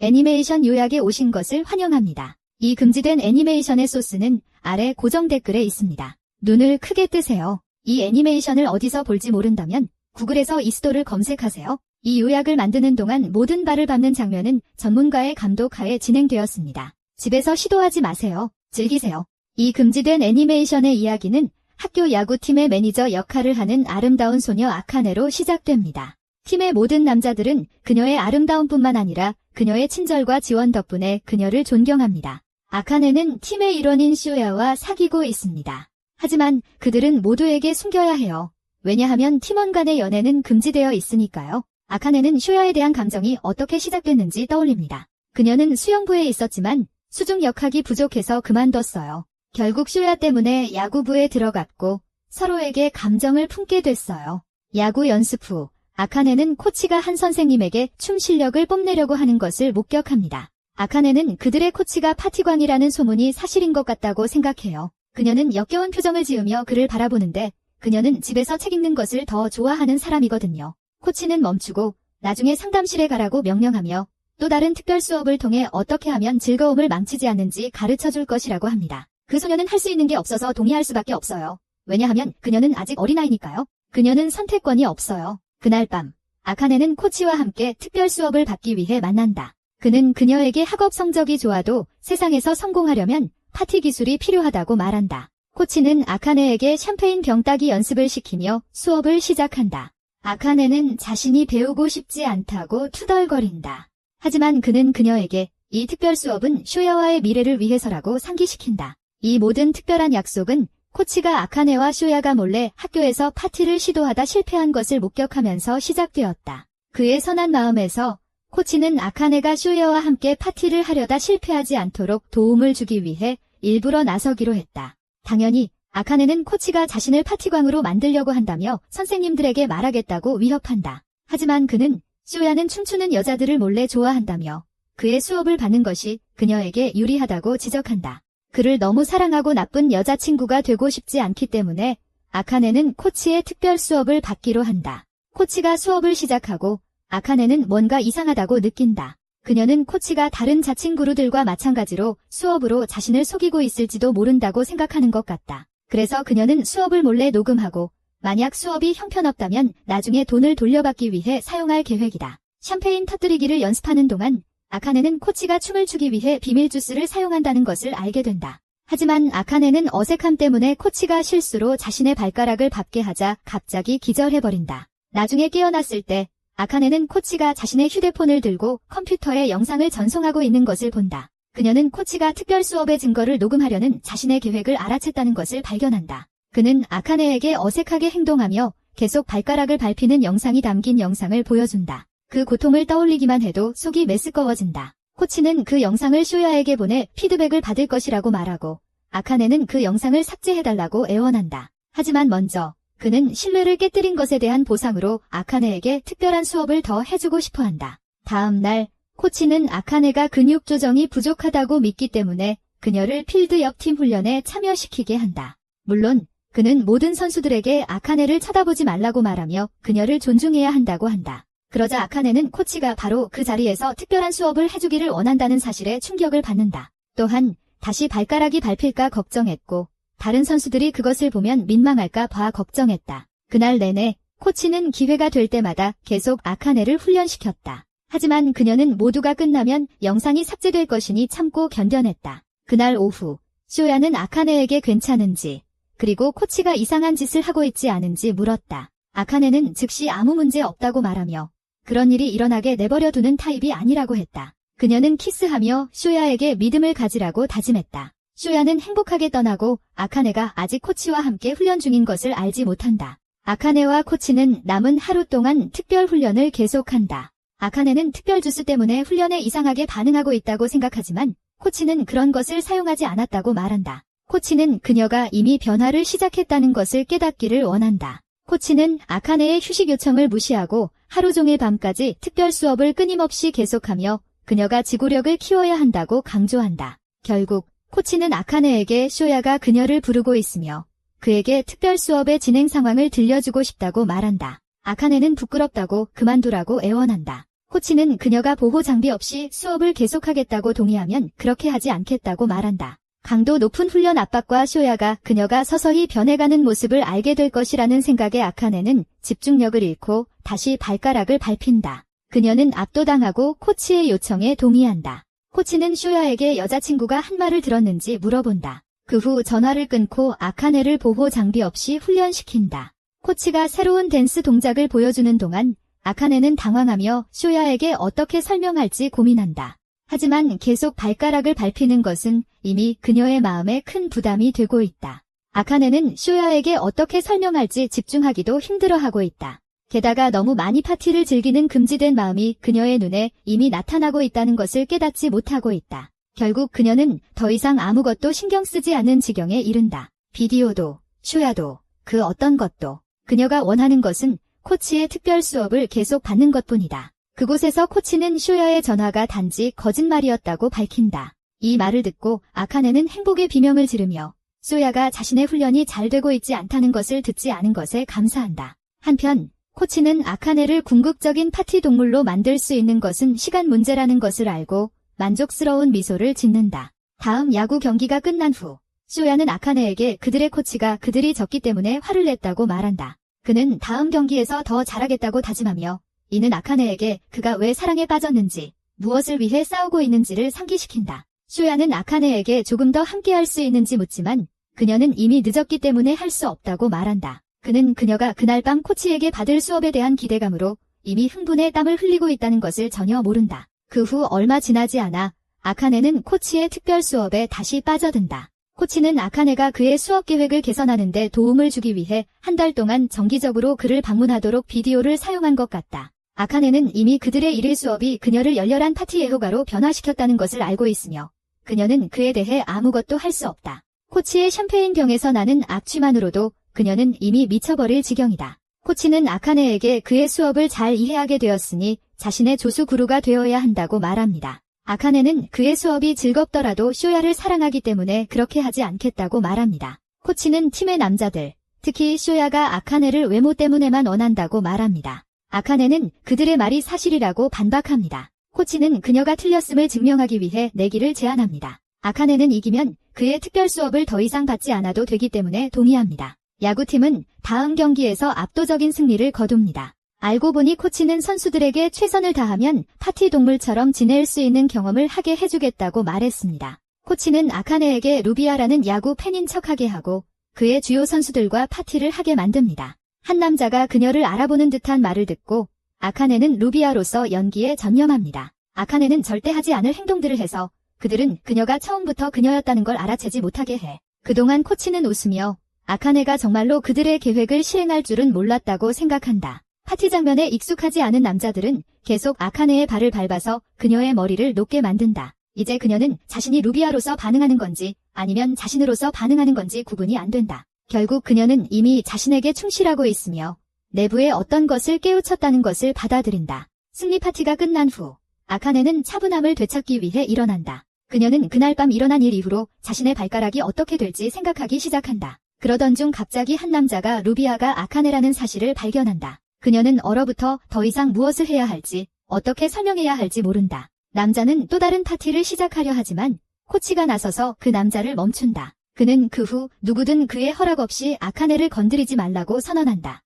애니메이션 요약에 오신 것을 환영합니다. 이 금지된 애니메이션의 소스는 아래 고정 댓글에 있습니다. 눈을 크게 뜨세요. 이 애니메이션을 어디서 볼지 모른다면 구글에서 이스토를 검색하세요. 이 요약을 만드는 동안 모든 발을 밟는 장면은 전문가의 감독하에 진행되었습니다. 집에서 시도하지 마세요. 즐기세요. 이 금지된 애니메이션의 이야기는 학교 야구팀의 매니저 역할을 하는 아름다운 소녀 아카네로 시작됩니다. 팀의 모든 남자들은 그녀의 아름다움뿐만 아니라 그녀의 친절과 지원 덕분에 그녀를 존경합니다. 아카네는 팀의 일원인 쇼야와 사귀고 있습니다. 하지만 그들은 모두에게 숨겨야 해요. 왜냐하면 팀원 간의 연애는 금지되어 있으니까요. 아카네는 쇼야에 대한 감정이 어떻게 시작됐는지 떠올립니다. 그녀는 수영부에 있었지만 수중 역학이 부족해서 그만뒀어요. 결국 쇼야 때문에 야구부에 들어갔고 서로에게 감정을 품게 됐어요. 야구 연습 후 아카네는 코치가 한 선생님에게 춤 실력을 뽐내려고 하는 것을 목격합니다. 아카네는 그들의 코치가 파티광이라는 소문이 사실인 것 같다고 생각해요. 그녀는 역겨운 표정을 지으며 그를 바라보는데 그녀는 집에서 책 읽는 것을 더 좋아하는 사람이거든요. 코치는 멈추고 나중에 상담실에 가라고 명령하며 또 다른 특별 수업을 통해 어떻게 하면 즐거움을 망치지 않는지 가르쳐줄 것이라고 합니다. 그 소녀는 할 수 있는 게 없어서 동의할 수밖에 없어요. 왜냐하면 그녀는 아직 어린아이니까요. 그녀는 선택권이 없어요. 그날 밤, 아카네는 코치와 함께 특별 수업을 받기 위해 만난다. 그는 그녀에게 학업 성적이 좋아도 세상에서 성공하려면 파티 기술이 필요하다고 말한다. 코치는 아카네에게 샴페인 병 따기 연습을 시키며 수업을 시작한다. 아카네는 자신이 배우고 싶지 않다고 투덜거린다. 하지만 그는 그녀에게 이 특별 수업은 쇼야와의 미래를 위해서라고 상기시킨다. 이 모든 특별한 약속은 코치가 아카네와 쇼야가 몰래 학교에서 파티를 시도하다 실패한 것을 목격하면서 시작되었다. 그의 선한 마음에서 코치는 아카네가 쇼야와 함께 파티를 하려다 실패하지 않도록 도움을 주기 위해 일부러 나서기로 했다. 당연히 아카네는 코치가 자신을 파티광으로 만들려고 한다며 선생님들에게 말하겠다고 위협한다. 하지만 그는 쇼야는 춤추는 여자들을 몰래 좋아한다며 그의 수업을 받는 것이 그녀에게 유리하다고 지적한다. 그를 너무 사랑하고 나쁜 여자친구가 되고 싶지 않기 때문에 아카네는 코치의 특별 수업을 받기로 한다. 코치가 수업을 시작하고 아카네는 뭔가 이상하다고 느낀다. 그녀는 코치가 다른 자친구들과 마찬가지로 수업으로 자신을 속이고 있을지도 모른다고 생각하는 것 같다. 그래서 그녀는 수업을 몰래 녹음하고 만약 수업이 형편없다면 나중에 돈을 돌려받기 위해 사용할 계획이다. 샴페인 터뜨리기를 연습하는 동안 아카네는 코치가 춤을 추기 위해 비밀 주스를 사용한다는 것을 알게 된다. 하지만 아카네는 어색함 때문에 코치가 실수로 자신의 발가락을 밟게 하자 갑자기 기절해버린다. 나중에 깨어났을 때 아카네는 코치가 자신의 휴대폰을 들고 컴퓨터에 영상을 전송하고 있는 것을 본다. 그녀는 코치가 특별 수업의 증거를 녹음하려는 자신의 계획을 알아챘다는 것을 발견한다. 그는 아카네에게 어색하게 행동하며 계속 발가락을 밟히는 영상이 담긴 영상을 보여준다. 그 고통을 떠올리기만 해도 속이 메스꺼워진다. 코치는 그 영상을 쇼야에게 보내 피드백을 받을 것이라고 말하고 아카네는 그 영상을 삭제해달라고 애원한다. 하지만 먼저 그는 신뢰를 깨뜨린 것에 대한 보상으로 아카네에게 특별한 수업을 더 해주고 싶어한다. 다음 날 코치는 아카네가 근육 조정이 부족하다고 믿기 때문에 그녀를 필드 옆 팀 훈련에 참여시키게 한다. 물론 그는 모든 선수들에게 아카네를 쳐다보지 말라고 말하며 그녀를 존중해야 한다고 한다. 그러자 아카네는 코치가 바로 그 자리에서 특별한 수업을 해주기를 원한다는 사실에 충격을 받는다. 또한 다시 발가락이 밟힐까 걱정했고 다른 선수들이 그것을 보면 민망할까 봐 걱정했다. 그날 내내 코치는 기회가 될 때마다 계속 아카네를 훈련시켰다. 하지만 그녀는 모두가 끝나면 영상이 삭제될 것이니 참고 견뎌냈다. 그날 오후 쇼야는 아카네에게 괜찮은지 그리고 코치가 이상한 짓을 하고 있지 않은지 물었다. 아카네는 즉시 아무 문제 없다고 말하며 그런 일이 일어나게 내버려두는 타입이 아니라고 했다. 그녀는 키스하며 쇼야에게 믿음을 가지라고 다짐했다. 쇼야는 행복하게 떠나고 아카네가 아직 코치와 함께 훈련 중인 것을 알지 못한다. 아카네와 코치는 남은 하루 동안 특별 훈련을 계속한다. 아카네는 특별 주스 때문에 훈련에 이상하게 반응하고 있다고 생각하지만 코치는 그런 것을 사용하지 않았다고 말한다. 코치는 그녀가 이미 변화를 시작했다는 것을 깨닫기를 원한다. 코치는 아카네의 휴식 요청을 무시하고 하루 종일 밤까지 특별 수업을 끊임없이 계속하며 그녀가 지구력을 키워야 한다고 강조한다. 결국 코치는 아카네에게 쇼야가 그녀를 부르고 있으며 그에게 특별 수업의 진행 상황을 들려주고 싶다고 말한다. 아카네는 부끄럽다고 그만두라고 애원한다. 코치는 그녀가 보호 장비 없이 수업을 계속하겠다고 동의하면 그렇게 하지 않겠다고 말한다. 강도 높은 훈련 압박과 쇼야가 그녀가 서서히 변해가는 모습을 알게 될 것이라는 생각에 아카네는 집중력을 잃고 다시 발가락을 밟힌다. 그녀는 압도당하고 코치의 요청에 동의한다. 코치는 쇼야에게 여자친구가 한 말을 들었는지 물어본다. 그 후 전화를 끊고 아카네를 보호 장비 없이 훈련시킨다. 코치가 새로운 댄스 동작을 보여주는 동안 아카네는 당황하며 쇼야에게 어떻게 설명할지 고민한다. 하지만 계속 발가락을 밟히는 것은 이미 그녀의 마음에 큰 부담이 되고 있다. 아카네는 쇼야에게 어떻게 설명할지 집중하기도 힘들어하고 있다. 게다가 너무 많이 파티를 즐기는 금지된 마음이 그녀의 눈에 이미 나타나고 있다는 것을 깨닫지 못하고 있다. 결국 그녀는 더 이상 아무것도 신경 쓰지 않는 지경에 이른다. 비디오도, 쇼야도, 그 어떤 것도. 그녀가 원하는 것은 코치의 특별 수업을 계속 받는 것뿐이다. 그곳에서 코치는 쇼야의 전화가 단지 거짓말이었다고 밝힌다. 이 말을 듣고 아카네는 행복의 비명을 지르며 쇼야가 자신의 훈련이 잘 되고 있지 않다는 것을 듣지 않은 것에 감사한다. 한편 코치는 아카네를 궁극적인 파티 동물로 만들 수 있는 것은 시간 문제라는 것을 알고 만족스러운 미소를 짓는다. 다음 야구 경기가 끝난 후 쇼야는 아카네에게 그들의 코치가 그들이 졌기 때문에 화를 냈다고 말한다. 그는 다음 경기에서 더 잘하겠다고 다짐하며 이는 아카네에게 그가 왜 사랑에 빠졌는지, 무엇을 위해 싸우고 있는지를 상기시킨다. 쇼야는 아카네에게 조금 더 함께할 수 있는지 묻지만 그녀는 이미 늦었기 때문에 할 수 없다고 말한다. 그는 그녀가 그날 밤 코치에게 받을 수업에 대한 기대감으로 이미 흥분에 땀을 흘리고 있다는 것을 전혀 모른다. 그 후 얼마 지나지 않아 아카네는 코치의 특별 수업에 다시 빠져든다. 코치는 아카네가 그의 수업 계획을 개선하는 데 도움을 주기 위해 한 달 동안 정기적으로 그를 방문하도록 비디오를 사용한 것 같다. 아카네는 이미 그들의 일일 수업이 그녀를 열렬한 파티 애호가로 변화시켰다는 것을 알고 있으며 그녀는 그에 대해 아무것도 할 수 없다. 코치의 샴페인병에서 나는 악취만으로도 그녀는 이미 미쳐버릴 지경이다. 코치는 아카네에게 그의 수업을 잘 이해하게 되었으니 자신의 조수 구루가 되어야 한다고 말합니다. 아카네는 그의 수업이 즐겁더라도 쇼야를 사랑하기 때문에 그렇게 하지 않겠다고 말합니다. 코치는 팀의 남자들, 특히 쇼야가 아카네를 외모 때문에만 원한다고 말합니다. 아카네는 그들의 말이 사실이라고 반박합니다. 코치는 그녀가 틀렸음을 증명하기 위해 내기를 제안합니다. 아카네는 이기면 그의 특별 수업을 더 이상 받지 않아도 되기 때문에 동의합니다. 야구팀은 다음 경기에서 압도적인 승리를 거둡니다. 알고 보니 코치는 선수들에게 최선을 다하면 파티 동물처럼 지낼 수 있는 경험을 하게 해주겠다고 말했습니다. 코치는 아카네에게 루비아라는 야구 팬인 척하게 하고 그의 주요 선수들과 파티를 하게 만듭니다. 한 남자가 그녀를 알아보는 듯한 말을 듣고 아카네는 루비아로서 연기에 전념합니다. 아카네는 절대 하지 않을 행동들을 해서 그들은 그녀가 처음부터 그녀였다는 걸 알아채지 못하게 해. 그동안 코치는 웃으며 아카네가 정말로 그들의 계획을 실행할 줄은 몰랐다고 생각한다. 파티 장면에 익숙하지 않은 남자들은 계속 아카네의 발을 밟아서 그녀의 머리를 높게 만든다. 이제 그녀는 자신이 루비아로서 반응하는 건지 아니면 자신으로서 반응하는 건지 구분이 안 된다. 결국 그녀는 이미 자신에게 충실하고 있으며 내부의 어떤 것을 깨우쳤다는 것을 받아들인다. 승리 파티가 끝난 후 아카네는 차분함을 되찾기 위해 일어난다. 그녀는 그날 밤 일어난 일 이후로 자신의 발가락이 어떻게 될지 생각하기 시작한다. 그러던 중 갑자기 한 남자가 루비아가 아카네라는 사실을 발견한다. 그녀는 얼어붙어 더 이상 무엇을 해야 할지, 어떻게 설명해야 할지 모른다. 남자는 또 다른 파티를 시작하려 하지만 코치가 나서서 그 남자를 멈춘다. 그는 그 후 누구든 그의 허락 없이 아카네를 건드리지 말라고 선언한다.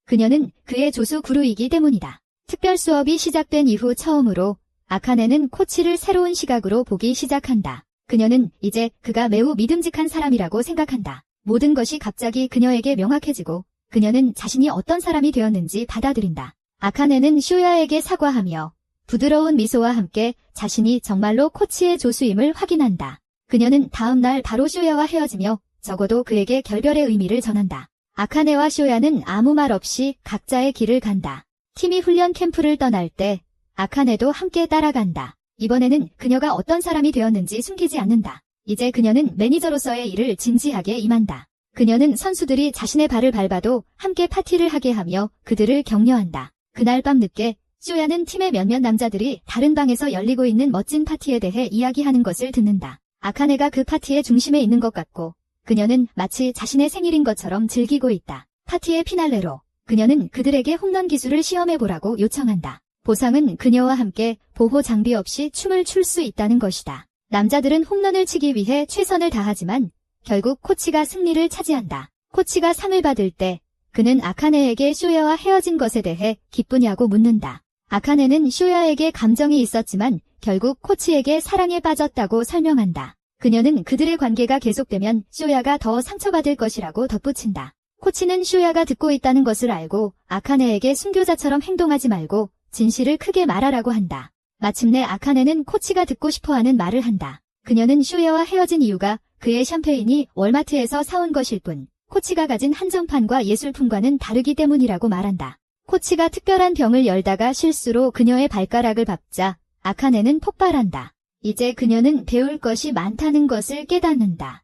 그녀는 그의 조수 구루이기 때문이다. 특별 수업이 시작된 이후 처음으로 아카네는 코치를 새로운 시각으로 보기 시작한다. 그녀는 이제 그가 매우 믿음직한 사람이라고 생각한다. 모든 것이 갑자기 그녀에게 명확해지고 그녀는 자신이 어떤 사람이 되었는지 받아들인다. 아카네는 쇼야에게 사과하며 부드러운 미소와 함께 자신이 정말로 코치의 조수임을 확인한다. 그녀는 다음 날 바로 쇼야와 헤어지며 적어도 그에게 결별의 의미를 전한다. 아카네와 쇼야는 아무 말 없이 각자의 길을 간다. 팀이 훈련 캠프를 떠날 때 아카네도 함께 따라간다. 이번에는 그녀가 어떤 사람이 되었는지 숨기지 않는다. 이제 그녀는 매니저로서의 일을 진지하게 임한다. 그녀는 선수들이 자신의 발을 밟아도 함께 파티를 하게 하며 그들을 격려한다. 그날 밤 늦게 쇼야는 팀의 몇몇 남자들이 다른 방에서 열리고 있는 멋진 파티에 대해 이야기하는 것을 듣는다. 아카네가 그 파티의 중심에 있는 것 같고 그녀는 마치 자신의 생일인 것처럼 즐기고 있다. 파티의 피날레로 그녀는 그들에게 홈런 기술을 시험해보라고 요청한다. 보상은 그녀와 함께 보호 장비 없이 춤을 출 수 있다는 것이다. 남자들은 홈런을 치기 위해 최선을 다하지만 결국 코치가 승리를 차지한다. 코치가 상을 받을 때 그는 아카네에게 쇼야와 헤어진 것에 대해 기쁘냐고 묻는다. 아카네는 쇼야에게 감정이 있었지만 결국 코치에게 사랑에 빠졌다고 설명한다. 그녀는 그들의 관계가 계속되면 쇼야가 더 상처받을 것이라고 덧붙인다. 코치는 쇼야가 듣고 있다는 것을 알고 아카네에게 순교자처럼 행동하지 말고 진실을 크게 말하라고 한다. 마침내 아카네는 코치가 듣고 싶어하는 말을 한다. 그녀는 쇼야와 헤어진 이유가 그의 샴페인이 월마트에서 사온 것일 뿐 코치가 가진 한정판과 예술품과는 다르기 때문이라고 말한다. 코치가 특별한 병을 열다가 실수로 그녀의 발가락을 밟자 아카네는 폭발한다. 이제 그녀는 배울 것이 많다는 것을 깨닫는다.